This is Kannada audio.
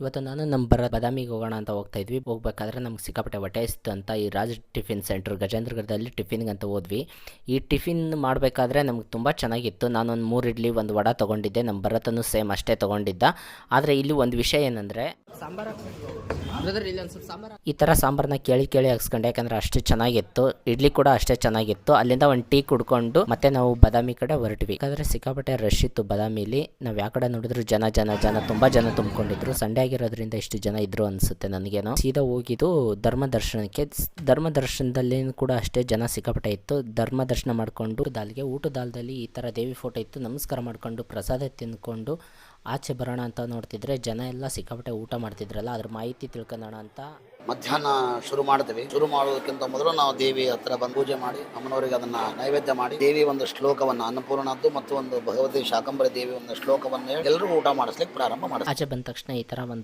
ಇವತ್ತು ನಾನು ನಮ್ಮ ಬಾದಾಮಿಗೆ ಹೋಗೋಣ ಅಂತ ಹೋಗ್ತಾ ಇದ್ವಿ. ಹೋಗ್ಬೇಕಾದ್ರೆ ನಮ್ಗೆ ಸಿಕ್ಕಾಪಟ್ಟೆ ಹೊಟ್ಟೆ ಹಸಿತು ಅಂತ ಈ ರಾಜ್ ಟಿಫಿನ್ ಸೆಂಟ್ರ್ ಗಜೇಂದ್ರಗಢದಲ್ಲಿ ಟಿಫಿನ್ಗೆ ಅಂತ ಹೋದ್ವಿ. ಈ ಟಿಫಿನ್ ಮಾಡಬೇಕಾದ್ರೆ ನಮ್ಗೆ ತುಂಬ ಚೆನ್ನಾಗಿತ್ತು. ನಾನೊಂದು 3 ಇಡ್ಲಿ, 1 ವಡೆ ತೊಗೊಂಡಿದ್ದೆ. ನಮ್ಮ ಭರತನು ಸೇಮ್ ಅಷ್ಟೇ ತೊಗೊಂಡಿದ್ದ. ಆದರೆ ಇಲ್ಲಿ ಒಂದು ವಿಷಯ ಏನಂದರೆ ಈ ಥರ ಸಾಂಬಾರನ್ನ ಕೇಳಿ ಹಾಕ್ಸ್ಕೊಂಡೆ, ಯಾಕಂದರೆ ಅಷ್ಟು ಚೆನ್ನಾಗಿತ್ತು. ಇಡ್ಲಿ ಕೂಡ ಅಷ್ಟೇ ಚೆನ್ನಾಗಿತ್ತು. ಅಲ್ಲಿಂದ ಒಂದು ಟೀ ಕುಡ್ಕೊಂಡು ಮತ್ತೆ ನಾವು ಬಾದಾಮಿ ಕಡೆ ಹೊರಟ್ವಿ. ಯಾಕಂದರೆ ಸಿಕ್ಕಾಪಟ್ಟೆ ರಶ್ ಇತ್ತು ಬಾದಾಮಿಲಿ. ನಾವು ಯಾವ ಕಡೆ ನೋಡಿದ್ರು ಜನ ತುಂಬ ಜನ ತುಂಬಿಕೊಂಡಿದ್ರು. ಸಂಡೇ ಆಗಿರೋದ್ರಿಂದ ಇಷ್ಟು ಜನ ಇದ್ರು ಅನಿಸುತ್ತೆ ನನಗೇನೋ. ಸೀದಾ ಹೋಗಿದ್ದು ಧರ್ಮ ದರ್ಶನಕ್ಕೆ. ಧರ್ಮ ದರ್ಶನದಲ್ಲಿ ಕೂಡ ಅಷ್ಟೇ ಜನ ಸಿಕ್ಕಾಪಟ್ಟೆ ಇತ್ತು. ಧರ್ಮ ದರ್ಶನ ಮಾಡಿಕೊಂಡು ಊಟದಾಲದಲ್ಲಿ ಈ ಥರ ದೇವಿ ಫೋಟೋ ಇತ್ತು. ನಮಸ್ಕಾರ ಮಾಡಿಕೊಂಡು ಪ್ರಸಾದ ತಿಂದ್ಕೊಂಡು ಆಚೆ ಬರೋಣ ಅಂತ ನೋಡ್ತಿದ್ರೆ ಜನ ಎಲ್ಲ ಸಿಕ್ಕಾಪಟ್ಟೆ ಊಟ ಮಾಡ್ತಿದ್ರಲ್ಲ, ಅದ್ರ ಮಾಹಿತಿ ತಿಳ್ಕೊಳ್ಳೋಣ ಅಂತ ಮಧ್ಯಾಹ್ನ ಶುರು ಮಾಡ್ತೀವಿ. ಶುರು ಮಾಡೋದಕ್ಕಿಂತ ಮೊದಲು ನಾವು ದೇವಿ ಹತ್ರ ಬಂದು ಪೂಜೆ ಮಾಡಿ ಅಮ್ಮನವರಿಗೆ ಅದನ್ನ ನೈವೇದ್ಯ ಮಾಡಿ ದೇವಿ ಒಂದು ಶ್ಲೋಕವನ್ನ, ಅನ್ನಪೂರ್ಣದ್ದು ಮತ್ತು ಒಂದು ಭಗವತಿ ಶಾಕಂಬರಿ ದೇವಿ ಒಂದು ಶ್ಲೋಕವನ್ನ ಎಲ್ಲರೂ ಊಟ ಮಾಡಿಸ್ಲಿಕ್ಕೆ ಪ್ರಾರಂಭ ಮಾಡ್ತೀವಿ. ಆಚೆ ಬಂದ ತಕ್ಷಣ ಈ ಥರ ಒಂದು